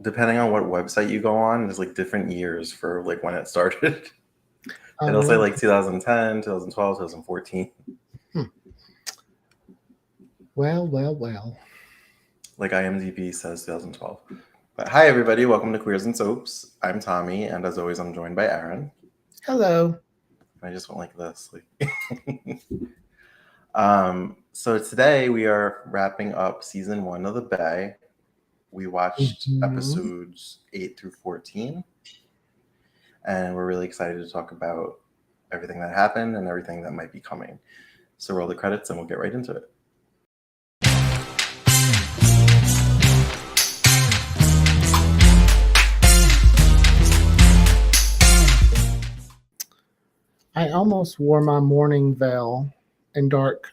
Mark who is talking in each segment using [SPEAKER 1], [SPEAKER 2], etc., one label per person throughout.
[SPEAKER 1] depending on what website you go on, there's like different years for like when it started.
[SPEAKER 2] Oh,
[SPEAKER 1] It'll say
[SPEAKER 2] really?
[SPEAKER 1] like 2010, 2012, 2014.
[SPEAKER 2] Hmm. Well.
[SPEAKER 1] Like IMDb says 2012. But hi everybody, welcome to Queers and Soaps. I'm Tommy, and as always, I'm joined by Aaron.
[SPEAKER 2] Hello.
[SPEAKER 1] I just went like this. So today we are wrapping up season 1 of The Bay. We watched episodes 8 through 14, and we're really excited to talk about everything that happened and everything that might be coming. So roll the credits and we'll get right into it.
[SPEAKER 2] I almost wore my mourning veil and dark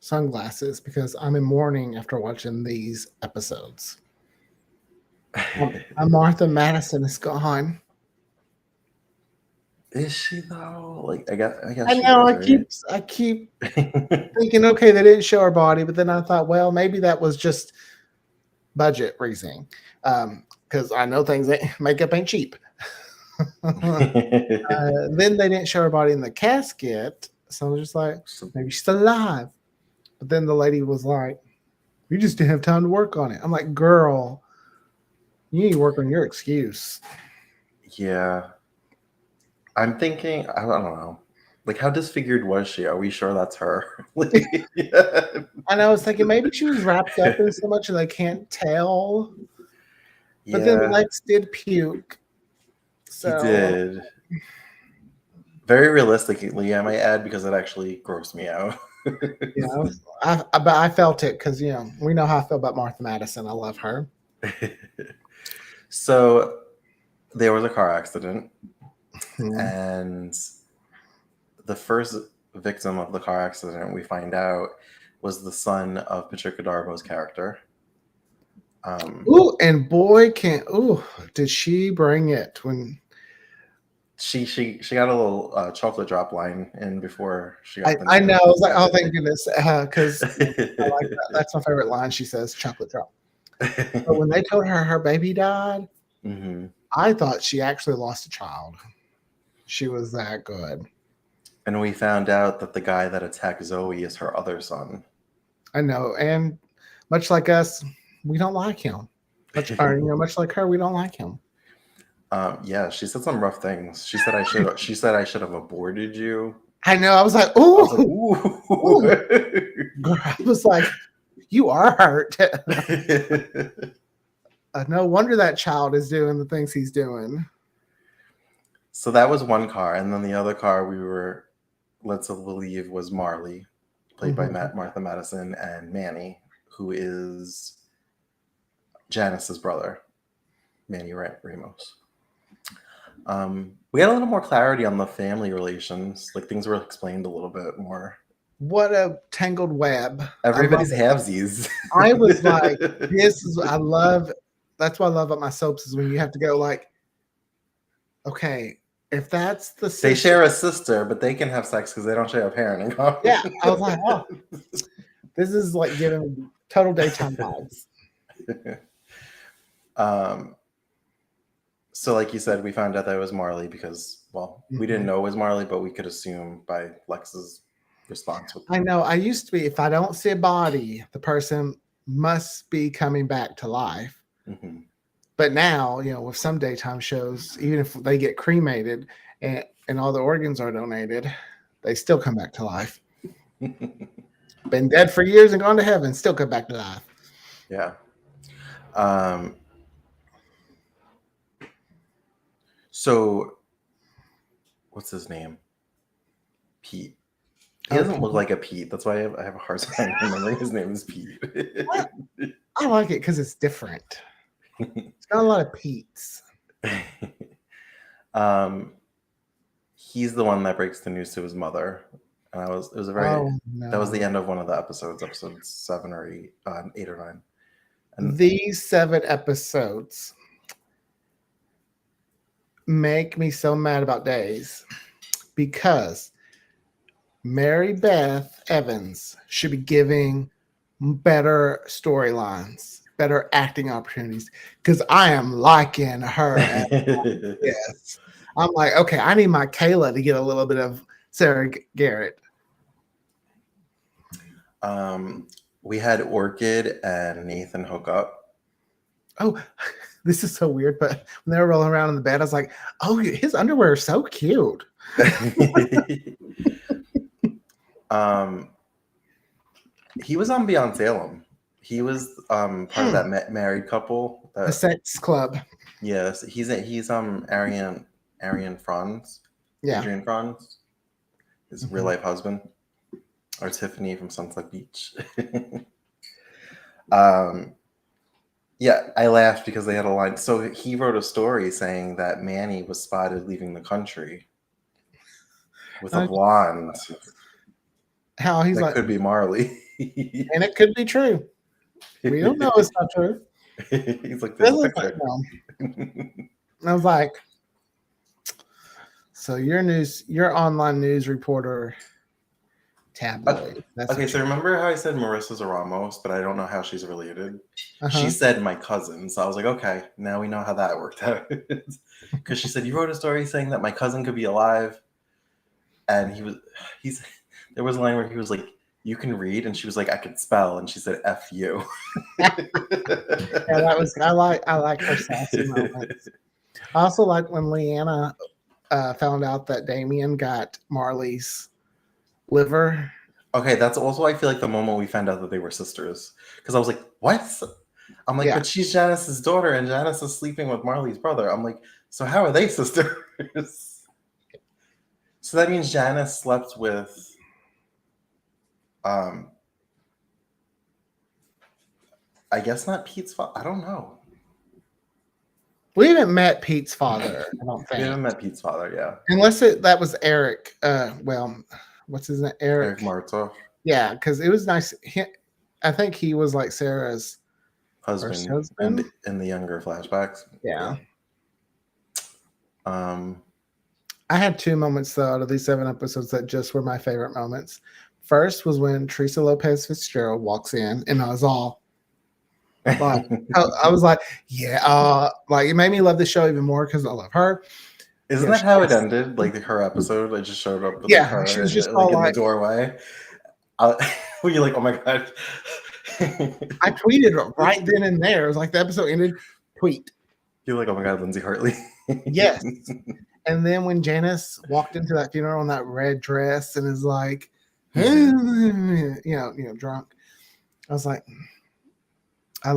[SPEAKER 2] sunglasses because I'm in mourning after watching these episodes. Martha Madison is gone.
[SPEAKER 1] Is she though? Like I guess
[SPEAKER 2] I
[SPEAKER 1] she
[SPEAKER 2] know.
[SPEAKER 1] is,
[SPEAKER 2] I keep thinking, okay, they didn't show her body, but then I thought, well, maybe that was just budget reasoning, because I know things makeup ain't cheap. Then they didn't show her body in the casket, so I was just like, maybe she's alive. But then the lady was like, "We just didn't have time to work on it." I'm like, "Girl, you need to work on your excuse."
[SPEAKER 1] Yeah. I'm thinking, I don't know. Like, how disfigured was she? Are we sure that's her?
[SPEAKER 2] Yeah. And I was thinking maybe she was wrapped up in so much that I can't tell. But then Lex did puke. So
[SPEAKER 1] he did. Very realistically, I might add, because it actually grossed me out.
[SPEAKER 2] Yeah, but I felt it because we know how I feel about Martha Madison. I love her.
[SPEAKER 1] So there was a car accident, and the first victim of the car accident, we find out, was the son of Patricia Darbo's character.
[SPEAKER 2] And boy, did she bring it when
[SPEAKER 1] she got a little chocolate drop line in before she got
[SPEAKER 2] I know. I was like, oh, thank goodness, because I like that. That's my favorite line. She says, "Chocolate drop." But when they told her baby died, I thought she actually lost a child. She was that good.
[SPEAKER 1] And we found out that the guy that attacked Zoe is her other son.
[SPEAKER 2] I know, and much like us, we don't like him. Much like her, we don't like him.
[SPEAKER 1] Yeah, she said some rough things. She said I should have aborted you.
[SPEAKER 2] I know. I was like, ooh. Girl, I was like, you are hurt. No wonder that child is doing the things he's doing.
[SPEAKER 1] So that was one car, and then the other car we were led to believe was Marley, played by Martha Madison, and Manny, who is Janice's brother, Manny Ramos. We had a little more clarity on the family relations. Like, things were explained a little bit more.
[SPEAKER 2] What a tangled web.
[SPEAKER 1] Everybody's halvesies.
[SPEAKER 2] I was like, that's what I love about my soaps is when you have to go like, okay, if that's the sister.
[SPEAKER 1] They share a sister, but they can have sex because they don't share a parent in common.
[SPEAKER 2] Yeah, I was like, oh, this is like giving total daytime vibes.
[SPEAKER 1] So like you said, we found out that it was Marley because, well, we didn't know it was Marley, but we could assume by Lex's response.
[SPEAKER 2] I know. I used to be, if I don't see a body, the person must be coming back to life. But now, with some daytime shows, even if they get cremated and all the organs are donated, they still come back to life. Been dead for years and gone to heaven, still come back to life.
[SPEAKER 1] Yeah. So, what's his name? Pete. He doesn't look like a Pete. That's why I have a hard time remembering his name is Pete.
[SPEAKER 2] I like it because it's different. It's got a lot of Pete's.
[SPEAKER 1] He's the one that breaks the news to his mother. And that was the end of one of the episodes, episode 7 or 8, 8 or 9.
[SPEAKER 2] And these 7 episodes make me so mad about Days because Mary Beth Evans should be giving better storylines. better acting opportunities because I am liking her. Yes, I'm like, okay, I need my Kayla to get a little bit of Sarah Garrett.
[SPEAKER 1] We had Orchid and Nathan hook up.
[SPEAKER 2] Oh, this is so weird, but when they were rolling around in the bed, I was like, oh, his underwear is so cute.
[SPEAKER 1] He was on Beyond Salem. He was part of that married couple.
[SPEAKER 2] The sex club.
[SPEAKER 1] Yes, he's Ariane Franz.
[SPEAKER 2] Yeah.
[SPEAKER 1] Adrian Franz, his real life husband, or Tiffany from Sunset Beach. Yeah, I laughed because they had a line. So he wrote a story saying that Manny was spotted leaving the country with a blonde.
[SPEAKER 2] How he's
[SPEAKER 1] that
[SPEAKER 2] like,
[SPEAKER 1] could be Marley.
[SPEAKER 2] And it could be true. We don't know it's not true.
[SPEAKER 1] He's like, there's a picture.
[SPEAKER 2] I was like, so your online news reporter tabloid.
[SPEAKER 1] Okay, so remember how I said Marissa Ramos, but I don't know how she's related? She said my cousin. So I was like, okay, now we know how that worked out. Because she said, you wrote a story saying that my cousin could be alive. And there was a line where he was like, you can read, and she was like, I could spell, and she said F you.
[SPEAKER 2] Yeah, that was I like her sassy moments. I also like when Leanna found out that Damien got Marley's liver.
[SPEAKER 1] Okay, that's also I feel like the moment we found out that they were sisters. Because I was like, what? I'm like, but she's Janice's daughter, and Janice is sleeping with Marley's brother. I'm like, so how are they sisters? So that means Janice slept with I guess not Pete's father. I don't know.
[SPEAKER 2] We haven't met Pete's father, I don't think.
[SPEAKER 1] We haven't met Pete's father, yeah.
[SPEAKER 2] Unless that was Eric. What's his name?
[SPEAKER 1] Eric Martov.
[SPEAKER 2] Yeah, because it was nice. I think he was like Sarah's
[SPEAKER 1] husband. In the younger flashbacks.
[SPEAKER 2] Yeah. I had 2 moments though out of these 7 episodes that just were my favorite moments. First was when Teresa Lopez Fitzgerald walks in, and I was all like, I was like, yeah, like it made me love the show even more because I love her.
[SPEAKER 1] Isn't that how it ended? Like her episode, I just showed up with her
[SPEAKER 2] she was just
[SPEAKER 1] like in the doorway. Were you like, oh my god?
[SPEAKER 2] I tweeted right then and there. It was like the episode ended. Tweet.
[SPEAKER 1] You're like, oh my god, Lindsay Hartley.
[SPEAKER 2] Yes. And then when Janice walked into that funeral in that red dress and is like, you know, drunk, I was like, a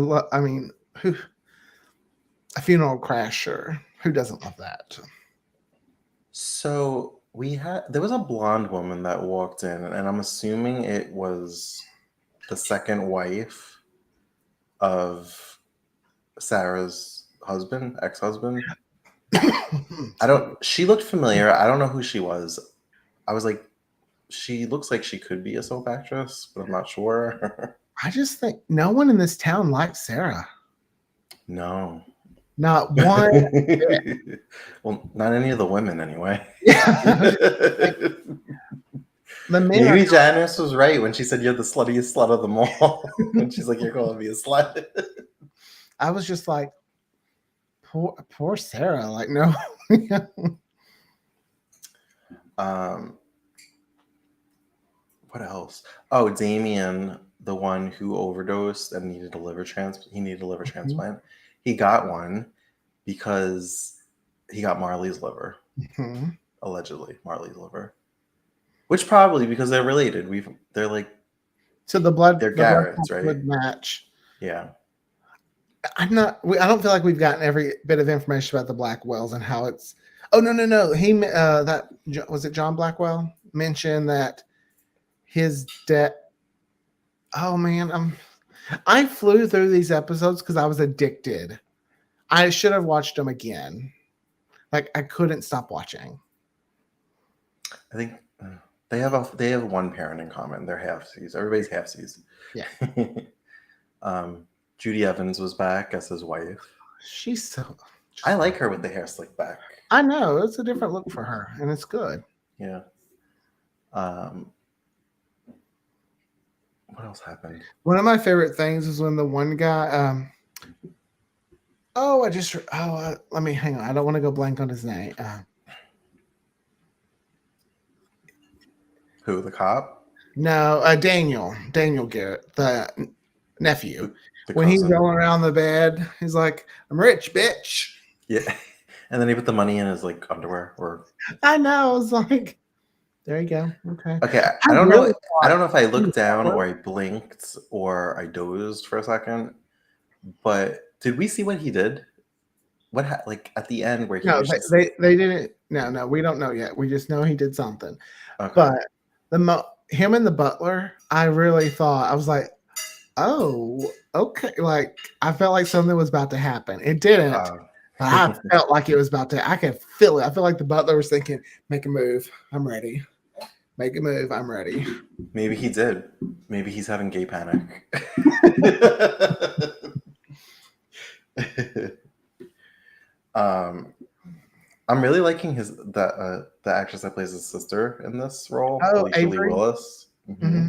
[SPEAKER 2] funeral crasher. Who doesn't love that?
[SPEAKER 1] So there was a blonde woman that walked in, and I'm assuming it was the second wife of Sarah's ex-husband. She looked familiar. I don't know who she was. I was like, she looks like she could be a soap actress, but I'm not sure.
[SPEAKER 2] I just think no one in this town likes Sarah.
[SPEAKER 1] No.
[SPEAKER 2] Not one.
[SPEAKER 1] Well, not any of the women anyway.
[SPEAKER 2] Yeah.
[SPEAKER 1] Maybe Janice was right when she said you're the sluttiest slut of them all. And she's like, you're calling me a slut.
[SPEAKER 2] I was just like, poor Sarah. Like, no.
[SPEAKER 1] What else? Oh, Damien, the one who overdosed and needed a liver transplant. He needed a liver transplant. He got one because he got Marley's liver. Allegedly, Marley's liver. Which probably because they're related. They're like,
[SPEAKER 2] so they're
[SPEAKER 1] Garrett's, right?
[SPEAKER 2] Would match.
[SPEAKER 1] Yeah.
[SPEAKER 2] I don't feel like we've gotten every bit of information about the Blackwells and how it's. Oh no! He was it John Blackwell mentioned that his debt. Oh man, I flew through these episodes because I was addicted. I should have watched them again. Like I couldn't stop watching.
[SPEAKER 1] I think they have one parent in common. They're halfsies. Everybody's halfsies.
[SPEAKER 2] Yeah.
[SPEAKER 1] Judy Evans was back as his wife.
[SPEAKER 2] She's so.
[SPEAKER 1] I like her with the hair slicked back.
[SPEAKER 2] I know it's a different look for her, and it's good.
[SPEAKER 1] Yeah. what else happened?
[SPEAKER 2] One of my favorite things is when the one guy. Let me hang on. I don't want to go blank on his name.
[SPEAKER 1] Who, the cop?
[SPEAKER 2] No, Daniel Garrett, the nephew.
[SPEAKER 1] The
[SPEAKER 2] When he's
[SPEAKER 1] cousin?
[SPEAKER 2] rolling around the bed, he's like, "I'm rich, bitch."
[SPEAKER 1] Yeah. And then he put the money in his like underwear or
[SPEAKER 2] I know. I was like, there you go. Okay.
[SPEAKER 1] okay.
[SPEAKER 2] I
[SPEAKER 1] I don't
[SPEAKER 2] really
[SPEAKER 1] know. I don't
[SPEAKER 2] thought
[SPEAKER 1] know if I
[SPEAKER 2] he was
[SPEAKER 1] looked down
[SPEAKER 2] clever.
[SPEAKER 1] or I blinked or I dozed for a second. But did we see what he did? Like at the end where he
[SPEAKER 2] No,
[SPEAKER 1] was just
[SPEAKER 2] they didn't. No, we don't know yet. We just know he did something.
[SPEAKER 1] okay.
[SPEAKER 2] But him and the butler, I really thought I was like, oh, okay. Like I felt like something was about to happen. It didn't,
[SPEAKER 1] Uh,
[SPEAKER 2] but I felt like it was about to. I could feel it. I feel like the butler was thinking, "Make a move. I'm ready. Make a move. I'm ready."
[SPEAKER 1] maybe he did. Maybe he's having gay panic. um, I'm really liking the actress that plays his sister in this role,
[SPEAKER 2] Oh,
[SPEAKER 1] Alicia Lee
[SPEAKER 2] Avery.
[SPEAKER 1] Willis. Hmm.
[SPEAKER 2] Hmm.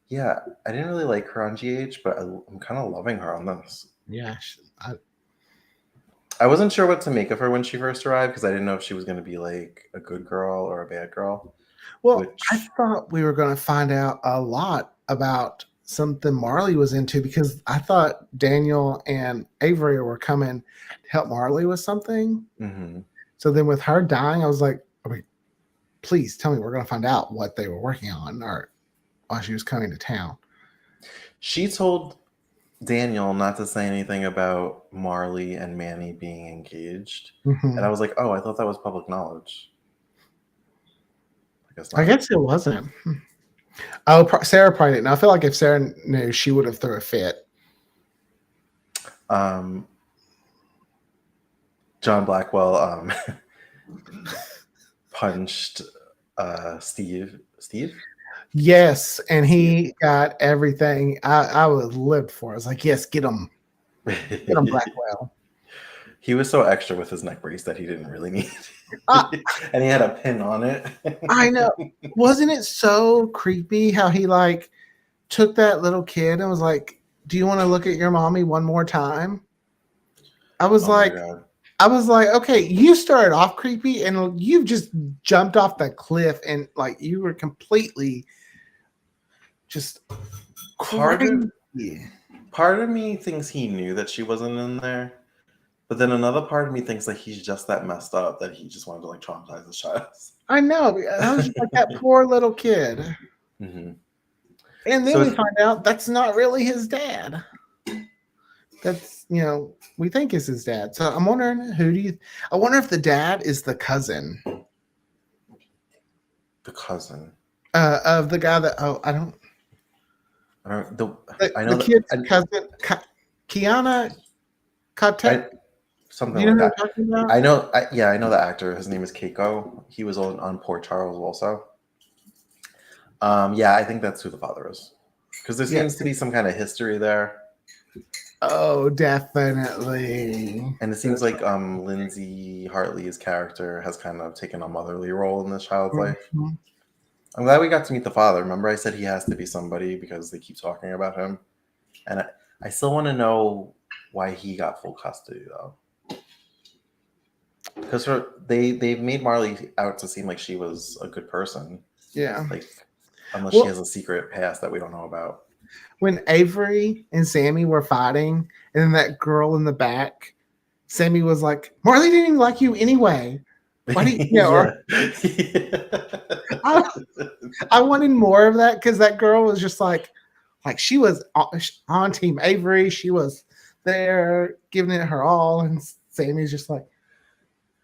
[SPEAKER 1] Yeah, I didn't really like her on GH, but I'm kind of loving her on this.
[SPEAKER 2] Yeah,
[SPEAKER 1] I wasn't sure what to make of her when she first arrived because I didn't know if she was going to be like a good girl or a bad girl.
[SPEAKER 2] well, I
[SPEAKER 1] Which,
[SPEAKER 2] thought we were going to find out a lot about something Marley was into because I thought Daniel and Avery were coming to help Marley with something.
[SPEAKER 1] mhm.
[SPEAKER 2] So then with her dying, I was like, wait, please tell me we're going to find out what they were working on or while she was coming to town.
[SPEAKER 1] She told Daniel not to say anything about Marley and Manny being engaged, and I
[SPEAKER 2] Mhm.
[SPEAKER 1] was like, oh, I thought that was public knowledge. I guess
[SPEAKER 2] I
[SPEAKER 1] not.
[SPEAKER 2] guess it wasn't. Oh, Sarah probably didn't. I feel like if Sarah knew, she would have threw a fit.
[SPEAKER 1] Um, John Blackwell punched Steve. Steve.
[SPEAKER 2] Yes, and
[SPEAKER 1] Steve.
[SPEAKER 2] he got everything I would live for. I was like, yes, get him, Blackwell.
[SPEAKER 1] He was so extra with his neck brace that he didn't really need,
[SPEAKER 2] Uh,
[SPEAKER 1] and he had a pin on it.
[SPEAKER 2] I know. Wasn't it so creepy how he like took that little kid and was like, "Do you want to look at your mommy one more time?" I was
[SPEAKER 1] Oh my
[SPEAKER 2] like,
[SPEAKER 1] god.
[SPEAKER 2] okay, you started off creepy and you've just jumped off the cliff and like you were completely just
[SPEAKER 1] Part of
[SPEAKER 2] crazy.
[SPEAKER 1] part of me thinks he knew that she wasn't in there, but then another part of me thinks that he's just that messed up that he just wanted to like traumatize the child.
[SPEAKER 2] I know. I was just like that poor little kid.
[SPEAKER 1] Hmm.
[SPEAKER 2] And then
[SPEAKER 1] So
[SPEAKER 2] we
[SPEAKER 1] it's,
[SPEAKER 2] find out that's not really his dad. That's we think is his dad. So I'm wondering I wonder if the dad is the cousin
[SPEAKER 1] the cousin.
[SPEAKER 2] of the guy that
[SPEAKER 1] I don't. The I
[SPEAKER 2] the
[SPEAKER 1] know that.
[SPEAKER 2] kid's cousin Kiana Katek. Do
[SPEAKER 1] Something
[SPEAKER 2] you know
[SPEAKER 1] like
[SPEAKER 2] who I'm
[SPEAKER 1] that.
[SPEAKER 2] talking about?
[SPEAKER 1] I know. Yeah, I know the actor. His name is Keiko. He was on Port Charles also. Yeah, I think that's who the father is because there
[SPEAKER 2] Yeah.
[SPEAKER 1] seems to be some kind of history there.
[SPEAKER 2] Oh, definitely.
[SPEAKER 1] And it seems like Lindsay Hartley's character has kind of taken a motherly role in this child's life.
[SPEAKER 2] Mhm.
[SPEAKER 1] I'm glad we got to meet the father. Remember, I said he has to be somebody because they keep talking about him, and I still want to know why he got full custody though. Because they've made Marley out to seem like she was a good person,
[SPEAKER 2] Yeah.
[SPEAKER 1] like unless she
[SPEAKER 2] Well,
[SPEAKER 1] has a secret past that we don't know about.
[SPEAKER 2] when Avery and Sammy were fighting, and then that girl in the back, Sammy was like, Marley didn't even like you anyway. Why do
[SPEAKER 1] Yeah.
[SPEAKER 2] I, I wanted more of that because that girl was just like she was on Team Avery. She was there giving it her all. And Sammy's just like,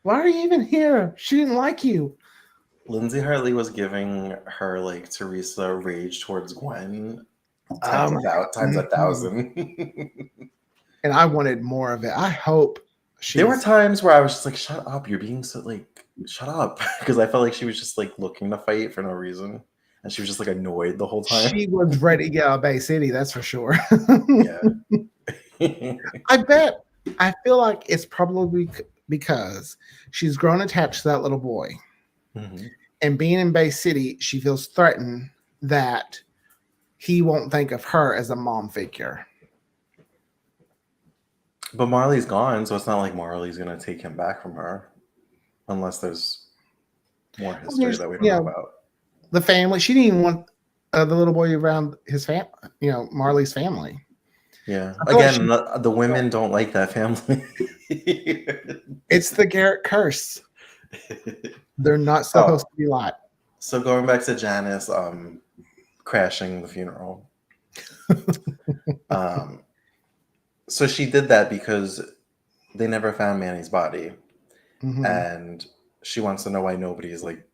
[SPEAKER 2] why are you even here? She didn't like you.
[SPEAKER 1] Lindsay Hartley was giving her like Teresa rage towards Gwen
[SPEAKER 2] Oh my
[SPEAKER 1] times a
[SPEAKER 2] God.
[SPEAKER 1] thousand.
[SPEAKER 2] And I wanted more of it. I hope
[SPEAKER 1] There were
[SPEAKER 2] she's
[SPEAKER 1] times where I was just like, "Shut up! You're being so like, shut up," because I felt like she was just like looking to fight for no reason, and she was just like annoyed the whole time.
[SPEAKER 2] she was ready to get out of Bay City, that's for sure.
[SPEAKER 1] Yeah.
[SPEAKER 2] I bet. I feel like it's probably because she's grown attached to that little boy.
[SPEAKER 1] Mhm.
[SPEAKER 2] And being in Bay City, she feels threatened that he won't think of her as a mom figure.
[SPEAKER 1] But Marley's gone, so it's not like Marley's gonna take him back from her, unless there's more history that we don't know about.
[SPEAKER 2] The family. She didn't even want the little boy around his family. Marley's family.
[SPEAKER 1] Yeah. Again, the women don't like that family.
[SPEAKER 2] It's the Garrett curse. They're not supposed to be like.
[SPEAKER 1] So going back to Janice crashing the funeral. So she did that because they never found Manny's body. Mm-hmm. And she wants to know why nobody's like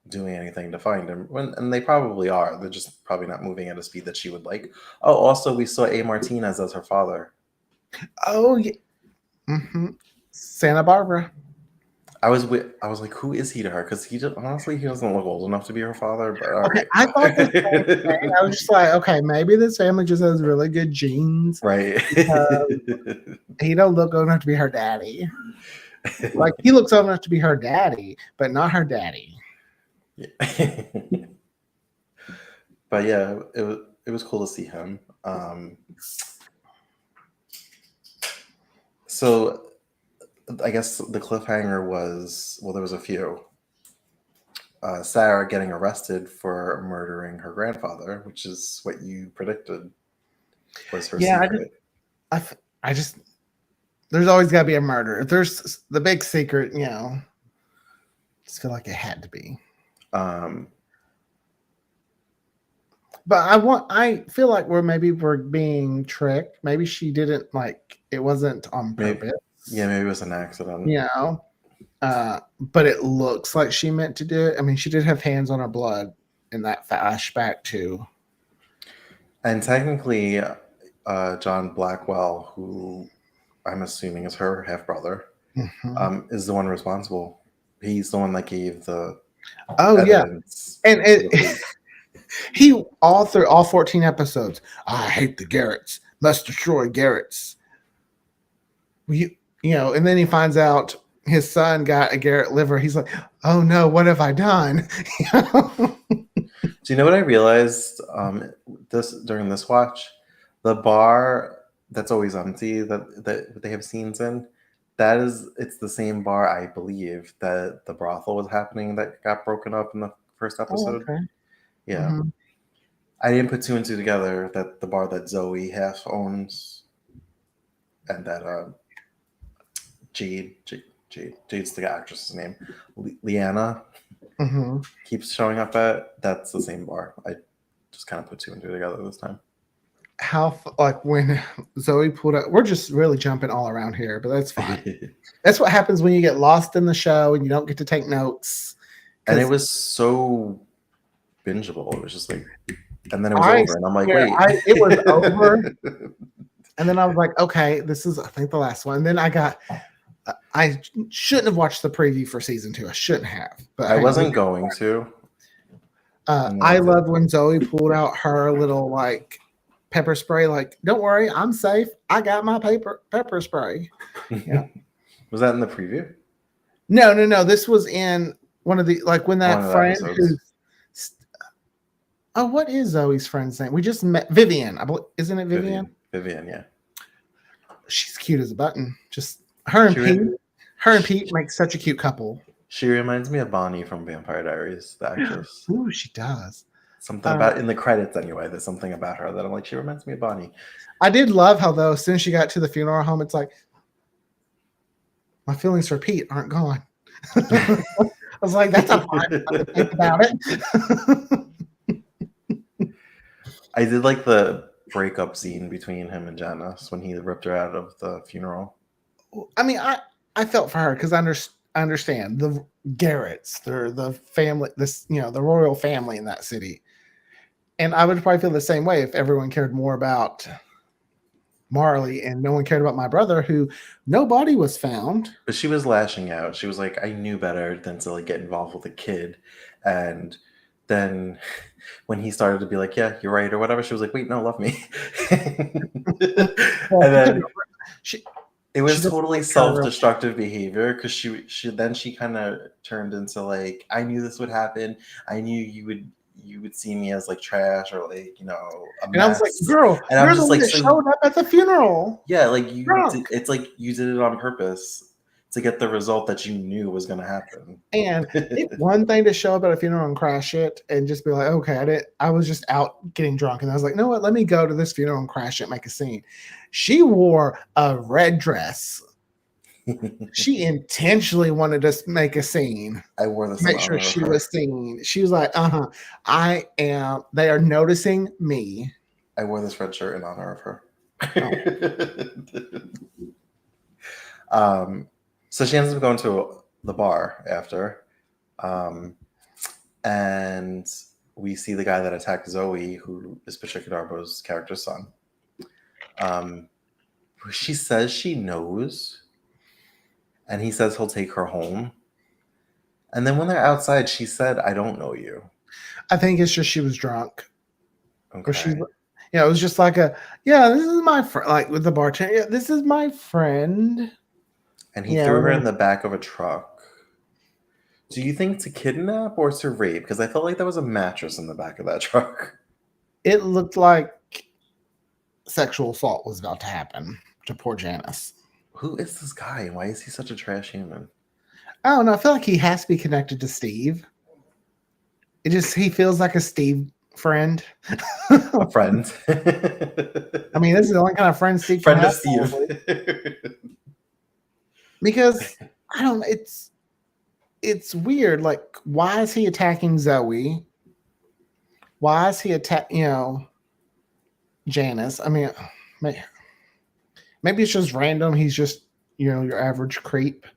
[SPEAKER 1] doing anything to find him. And they probably are. They're just probably not moving at a speed that she would like. Oh, also we saw A. Martinez as her father.
[SPEAKER 2] Oh, yeah. Mm-hmm. Santa Barbara.
[SPEAKER 1] I was like, who is he to her? Because he doesn't look old enough to be her father. But
[SPEAKER 2] okay, right. I thought the same thing. I was just like, okay, maybe this family just has really good genes,
[SPEAKER 1] right?
[SPEAKER 2] He don't look old enough to be her daddy. Like he looks old enough to be her daddy, but not her daddy.
[SPEAKER 1] Yeah. But yeah, it was cool to see him. So I guess the cliffhanger was, well, there was a few. Sarah getting arrested for murdering her grandfather, which is what you predicted was her secret.
[SPEAKER 2] I just there's always got to be a murder. If there's the big secret, I just feel like it had to be. But I feel like we're being tricked. Maybe she didn't it wasn't on purpose.
[SPEAKER 1] Maybe it was an accident.
[SPEAKER 2] But it looks like she meant to do it. I mean, she did have hands on her blood in that flashback too.
[SPEAKER 1] And technically, John Blackwell, who I'm assuming is her half brother, mm-hmm. Is the one responsible. He's the one that gave the evidence.
[SPEAKER 2] Yeah, and he all through all 14 episodes. I hate the Garretts. Must destroy Garretts. And then he finds out his son got a Garrett liver. He's like, oh no, what have I done?
[SPEAKER 1] Do you know what I realized during this watch? The bar that's always empty that they have scenes in, it's the same bar, I believe, that the brothel was happening that got broken up in the first episode.
[SPEAKER 2] Oh, okay.
[SPEAKER 1] Yeah. Mm-hmm. I didn't put two and two together that the bar that Zoe half owns and that Jade's the actress's name, Leanna, mm-hmm. keeps showing up at, that's the same bar. I just kind of put two and two together this time.
[SPEAKER 2] When Zoe pulled up, we're just really jumping all around here, but that's fine. That's what happens when you get lost in the show and you don't get to take notes.
[SPEAKER 1] And it was so bingeable. It was just like, and then it was over, and I'm like, wait.
[SPEAKER 2] It was over. And then I was like, okay, this is, I think, the last one. And then I shouldn't have watched the preview for season 2. I shouldn't have. But
[SPEAKER 1] I wasn't going to.
[SPEAKER 2] I loved when Zoe pulled out her little, pepper spray. Don't worry, I'm safe. I got my pepper spray. Yeah.
[SPEAKER 1] Was that in the preview?
[SPEAKER 2] No. This was in one of the, when that friend who's, what is Zoe's friend's name? We just met Vivian. I believe, isn't it Vivian?
[SPEAKER 1] Vivian, yeah.
[SPEAKER 2] She's cute as a button. Just her and Pete. Her and Pete make such a cute couple.
[SPEAKER 1] She reminds me of Bonnie from Vampire Diaries, the actress.
[SPEAKER 2] Ooh, she does.
[SPEAKER 1] Something about, in the credits anyway, there's something about her that I'm like, she reminds me of Bonnie.
[SPEAKER 2] I did love how, though, as soon as she got to the funeral home, it's like, my feelings for Pete aren't gone. I was like, that's a fun to think about it.
[SPEAKER 1] I did like the breakup scene between him and Janice when he ripped her out of the funeral.
[SPEAKER 2] I mean, I felt for her because I understand the Garretts, they're the family, the royal family in that city. And I would probably feel the same way if everyone cared more about Marley and no one cared about my brother, who no body was found.
[SPEAKER 1] But she was lashing out. She was like, I knew better than to get involved with a kid. And then when he started to be like, yeah, you're right, or whatever, she was like, wait, no, love me. And then it was totally self-destructive behavior because she kind of turned into I knew this would happen. I knew you you would see me as like trash or like, you know, a
[SPEAKER 2] And I was like,
[SPEAKER 1] mess.
[SPEAKER 2] girl,
[SPEAKER 1] And I'm
[SPEAKER 2] you're the
[SPEAKER 1] just
[SPEAKER 2] one
[SPEAKER 1] like,
[SPEAKER 2] that
[SPEAKER 1] so
[SPEAKER 2] showed up at the funeral.
[SPEAKER 1] yeah, like you did,
[SPEAKER 2] Drunk.
[SPEAKER 1] it's like you did it on purpose to get the result that you knew was going to happen.
[SPEAKER 2] And it's one thing to show up at a funeral and crash it and just be like, okay, I was just out getting drunk. And I was like, no what, let me go to this funeral and crash it, make a scene. She wore a red dress. She intentionally wanted to make a scene.
[SPEAKER 1] I wore this in
[SPEAKER 2] Make sure
[SPEAKER 1] honor of
[SPEAKER 2] she
[SPEAKER 1] her.
[SPEAKER 2] was seen. She was like, they are noticing me.
[SPEAKER 1] I wore this red shirt in honor of her. So she ends up going to the bar after. And we see the guy that attacked Zoe, who is Patricia Darbo's character's son. She says she knows, and he says he'll take her home. And then when they're outside, she said, "I don't know you."
[SPEAKER 2] I think it's just she was drunk.
[SPEAKER 1] Okay.
[SPEAKER 2] Or she, it was just like this is my friend, like with the bartender. Yeah, this is my friend.
[SPEAKER 1] And he threw her in the back of a truck. Do you think to kidnap or to rape? Because I felt like there was a mattress in the back of that truck.
[SPEAKER 2] It looked like sexual assault was about to happen to poor Janice.
[SPEAKER 1] Who is this guy and why is he such a trash human?
[SPEAKER 2] I don't know. I feel like he has to be connected to Steve. He feels like a Steve friend.
[SPEAKER 1] A friend.
[SPEAKER 2] I mean, this is the only kind of friend Steve
[SPEAKER 1] friend
[SPEAKER 2] can
[SPEAKER 1] of
[SPEAKER 2] have,
[SPEAKER 1] Steve.
[SPEAKER 2] Because I don't know, it's weird. Like, why is he attacking Zoe? Why is he Janice? I mean, maybe it's just random. He's just, your average creep.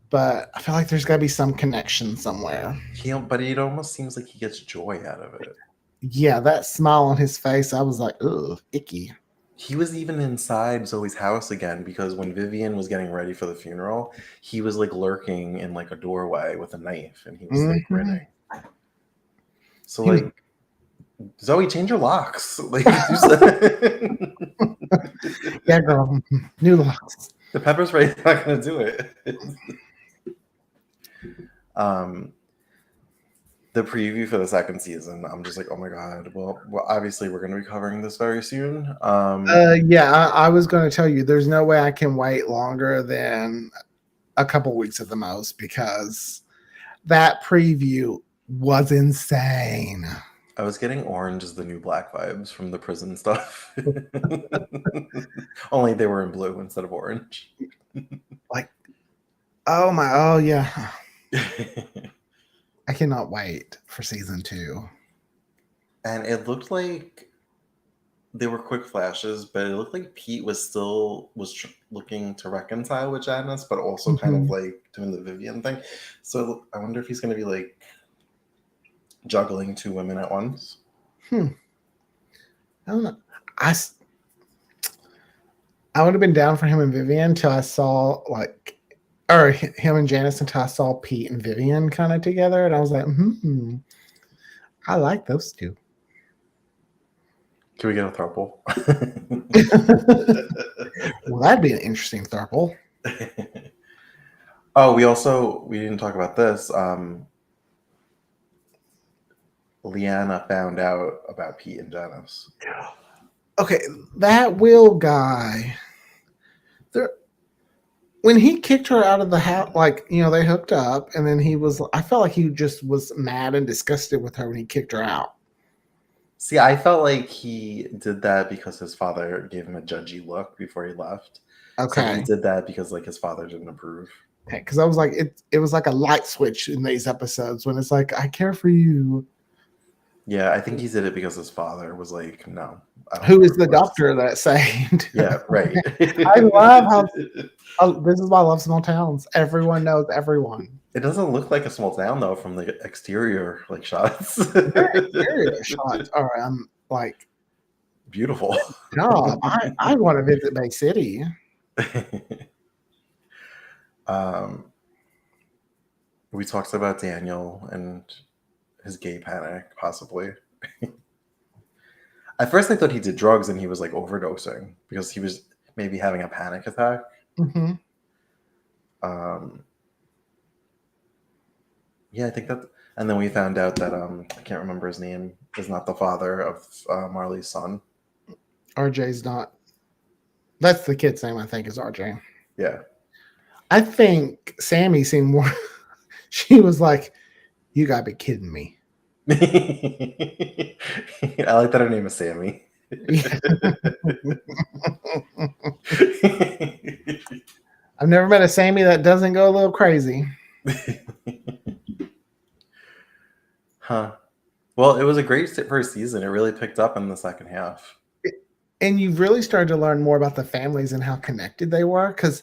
[SPEAKER 2] But I feel like there's got to be some connection somewhere.
[SPEAKER 1] But it almost seems like he gets joy out of it.
[SPEAKER 2] Yeah, that smile on his face, I was like, ugh, icky.
[SPEAKER 1] He was even inside Zoe's house again because when Vivian was getting ready for the funeral, he was like lurking in like a doorway with a knife and he was like grinning. So like, Zoe, change your locks. Like,
[SPEAKER 2] yeah, girl, new locks.
[SPEAKER 1] The pepper spray is not going to do it. The preview for the second season, I'm just like, oh my god. Well, obviously we're going to be covering this very soon.
[SPEAKER 2] I was going to tell you, there's no way I can wait longer than a couple weeks at the most because that preview was insane.
[SPEAKER 1] I was getting Orange is the New Black vibes from the prison stuff. Only they were in blue instead of orange.
[SPEAKER 2] Like, oh yeah. I cannot wait for season 2.
[SPEAKER 1] And it looked like they were quick flashes, but it looked like Pete was looking to reconcile with Janice, but also kind of like doing the Vivian thing. So I wonder if he's going to be like juggling 2 women at once.
[SPEAKER 2] I don't know. I would have been down for him and Vivian until I saw him and Janice until I saw Pete and Vivian kind of together, and I was like, I like those 2.
[SPEAKER 1] Can we get a throuple?
[SPEAKER 2] Well, that'd be an interesting throuple.
[SPEAKER 1] Oh, we didn't talk about this. Leanna found out about Pete and Janice.
[SPEAKER 2] Okay, that Will guy. When he kicked her out of the house, they hooked up, and then I felt like he just was mad and disgusted with her when he kicked her out.
[SPEAKER 1] See, I felt like he did that because his father gave him a judgy look before he left.
[SPEAKER 2] Okay.
[SPEAKER 1] So he did that because his father didn't approve.
[SPEAKER 2] Okay, because I was like, it was like a light switch in these episodes when it's like, I care for you.
[SPEAKER 1] Yeah, I think he did it because his father was like, no.
[SPEAKER 2] Who is the doctor that saved?
[SPEAKER 1] Yeah, right.
[SPEAKER 2] I love how this is why I love small towns. Everyone knows everyone.
[SPEAKER 1] It doesn't look like a small town though from the exterior shots.
[SPEAKER 2] Exterior shots are
[SPEAKER 1] beautiful.
[SPEAKER 2] No, I want to visit Bay City.
[SPEAKER 1] We talked about Daniel and his gay panic, possibly. At first, I thought he did drugs and he was like overdosing because he was maybe having a panic attack.
[SPEAKER 2] Mm-hmm.
[SPEAKER 1] Yeah, I think that And then we found out that I can't remember his name, is not the father of Marley's son.
[SPEAKER 2] RJ's not. That's the kid's name, I think, is RJ.
[SPEAKER 1] Yeah.
[SPEAKER 2] I think Sammy seemed more. She was like, "You gotta be kidding me."
[SPEAKER 1] I like that her name is Sammy.
[SPEAKER 2] I've never met a Sammy that doesn't go a little crazy.
[SPEAKER 1] Huh. Well, it was a great first season. It really picked up in the second half.
[SPEAKER 2] And you really started to learn more about the families and how connected they were. Because,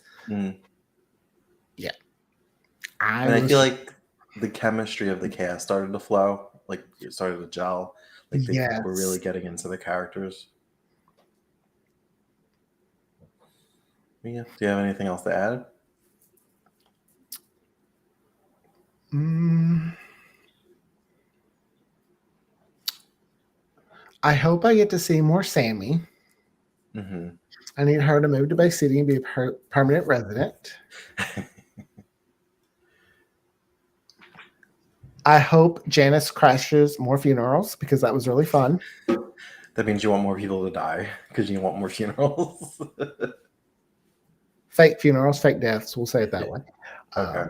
[SPEAKER 2] yeah,
[SPEAKER 1] I feel like the chemistry of the cast started to flow. Like it started to gel. Like they were really getting into the characters. Yeah. Do you have anything else to add?
[SPEAKER 2] I hope I get to see more Sammy. I need her to move to Bay City and be a permanent resident. I hope Janice crashes more funerals because that was really fun.
[SPEAKER 1] That means you want more people to die because you want more funerals.
[SPEAKER 2] Fake funerals, fake deaths. We'll say it that way.
[SPEAKER 1] Okay.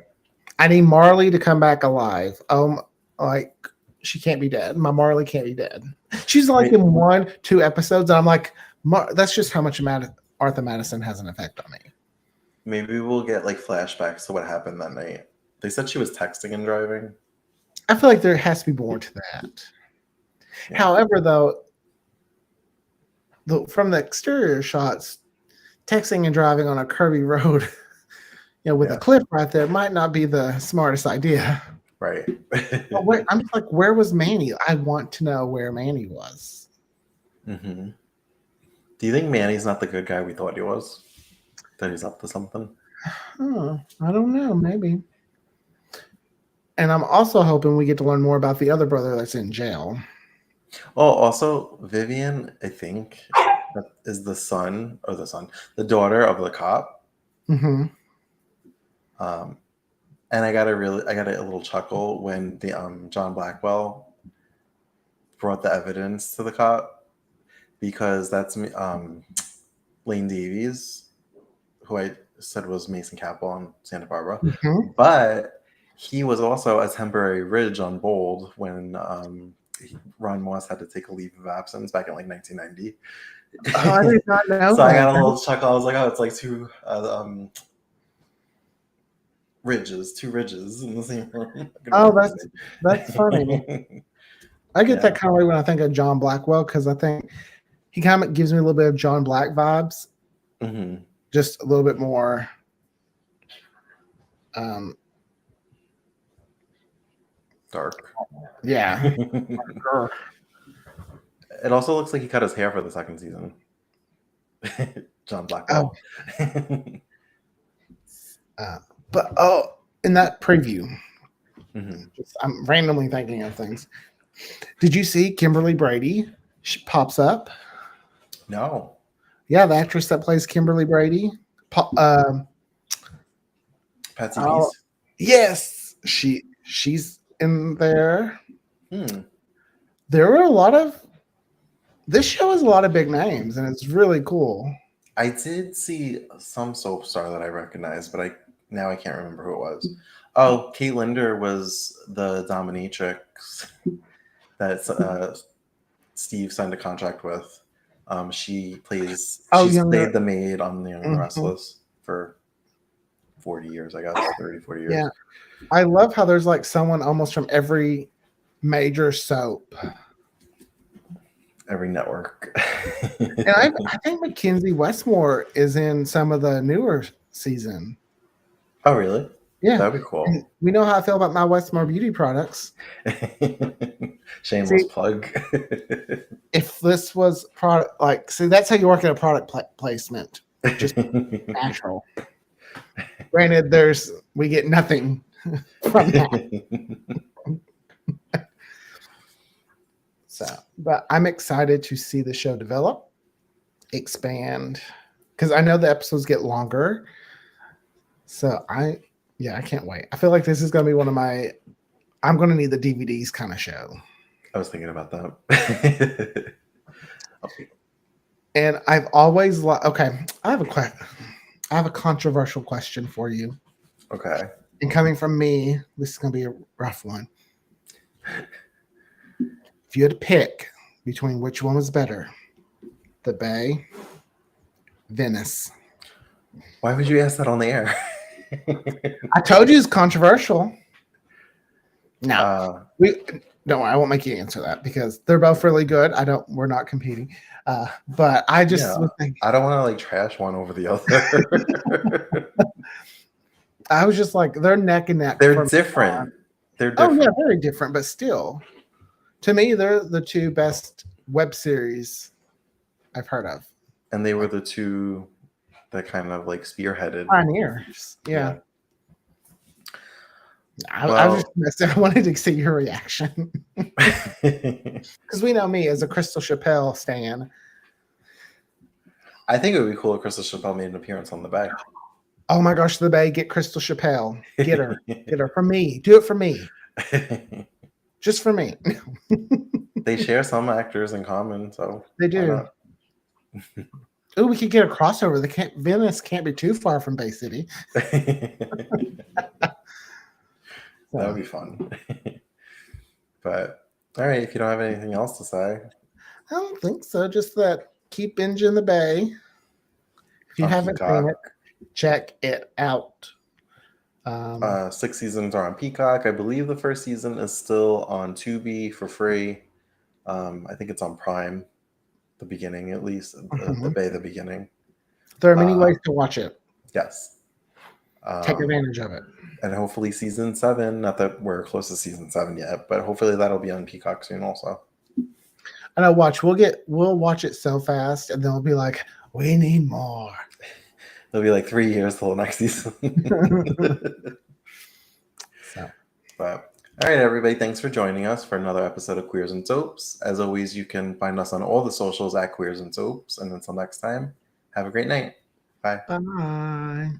[SPEAKER 2] I need Marley to come back alive. Like she can't be dead. My Marley can't be dead. She's like in 1-2 episodes, and I'm like, that's just how much Arthur Madison has an effect on me.
[SPEAKER 1] Maybe we'll get like flashbacks to what happened that night. They said she was texting and driving.
[SPEAKER 2] I feel like there has to be more to that. Yeah. However, though, from the exterior shots, texting and driving on a curvy road, with a cliff right there might not be the smartest idea.
[SPEAKER 1] Right.
[SPEAKER 2] I'm just like, where was Manny? I want to know where Manny was.
[SPEAKER 1] Mm-hmm. Do you think Manny's not the good guy we thought he was? That he's up to something?
[SPEAKER 2] I don't know. Maybe. And I'm also hoping we get to learn more about the other brother that's in jail.
[SPEAKER 1] Oh, also Vivian, I think, is the daughter of the cop.
[SPEAKER 2] Mm-hmm.
[SPEAKER 1] And I got a little chuckle when the John Blackwell brought the evidence to the cop, because that's Lane Davies, who I said was Mason Capel on Santa Barbara, but he was also a temporary Ridge on Bold when Ron Moss had to take a leave of absence back in like 1990.
[SPEAKER 2] Oh, I did not know.
[SPEAKER 1] So I got a little chuckle. I was like, oh, it's like two ridges in the same room.
[SPEAKER 2] Oh, that's funny. I get that kind of way when I think of John Blackwell, because I think he kind of gives me a little bit of John Black vibes.
[SPEAKER 1] Mm-hmm.
[SPEAKER 2] Just a little bit more
[SPEAKER 1] dark.
[SPEAKER 2] Yeah.
[SPEAKER 1] It also looks like he cut his hair for the second season. John Blackwell.
[SPEAKER 2] But in that preview, I'm randomly thinking of things. Did you see Kimberly Brady? She pops up.
[SPEAKER 1] No.
[SPEAKER 2] Yeah, the actress that plays Kimberly Brady.
[SPEAKER 1] Patsy Peace.
[SPEAKER 2] Yes, she's in there. There were a lot of. This show has a lot of big names, and it's really cool.
[SPEAKER 1] I did see some soap star that I recognized, but I can't remember who it was. Oh, Kate Linder was the dominatrix that Steve signed a contract with. She played the maid on The Young and the Restless for 40 years, I guess, 30, 40 years.
[SPEAKER 2] Yeah. I love how there's like someone almost from every major soap.
[SPEAKER 1] Every network.
[SPEAKER 2] And I think Mackenzie Westmore is in some of the newer season.
[SPEAKER 1] Oh, really?
[SPEAKER 2] Yeah.
[SPEAKER 1] That'd be cool.
[SPEAKER 2] And we know how I feel about my Westmore beauty products.
[SPEAKER 1] Shameless plug.
[SPEAKER 2] If this was product, that's how you work at a product placement. Just natural. Granted, we get nothing from that. But I'm excited to see the show develop, expand, because I know the episodes get longer. So I can't wait. I feel like this is going to be one of my I'm going to need the DVDs kind of show.
[SPEAKER 1] I was thinking about that.
[SPEAKER 2] And I've always okay. I have a controversial question for you.
[SPEAKER 1] Okay.
[SPEAKER 2] And coming from me, this is going to be a rough one. If you had to pick between which one was better, the Bay, Venice.
[SPEAKER 1] Why would you ask that on the air?
[SPEAKER 2] I told you it's controversial. No, don't worry, I won't make you answer that because they're both really good. We're not competing. But I just was thinking,
[SPEAKER 1] I don't want to like trash one over the other.
[SPEAKER 2] I was just like, they're neck and neck.
[SPEAKER 1] They're different. They're different.
[SPEAKER 2] Oh yeah, very different, but still, to me, they're the two best web series I've heard of.
[SPEAKER 1] And they were the two that kind of like spearheaded.
[SPEAKER 2] Pioneers. Yeah. I was just I wanted to see your reaction. Because we know me as a Crystal Chappelle stan.
[SPEAKER 1] I think it would be cool if Crystal Chappelle made an appearance on the Bay.
[SPEAKER 2] Oh my gosh, the Bay, get Crystal Chappelle. Get her. Get her for me. Do it for me. Just for me.
[SPEAKER 1] They share some actors in common, so
[SPEAKER 2] they do. Oh, we could get a crossover. Venice can't be too far from Bay City.
[SPEAKER 1] That would be fun. But all right, if you don't have anything else to say.
[SPEAKER 2] I don't think so. Just that keep binging the Bay. If you haven't seen it, check it out.
[SPEAKER 1] 6 seasons are on Peacock. I believe the first season is still on Tubi for free. I think it's on Prime, the beginning at least, the Bay, the beginning.
[SPEAKER 2] There are many ways to watch it.
[SPEAKER 1] Yes.
[SPEAKER 2] Take advantage of it.
[SPEAKER 1] And hopefully season 7, not that we're close to season 7 yet, but hopefully that'll be on Peacock soon also.
[SPEAKER 2] I know, we'll watch it so fast and then we'll be like, we need more.
[SPEAKER 1] It'll be like 3 years till the next season. But all right, everybody, thanks for joining us for another episode of Queers and Soaps. As always, you can find us on all the socials at Queers and Soaps. And until next time, have a great night. Bye.
[SPEAKER 2] Bye.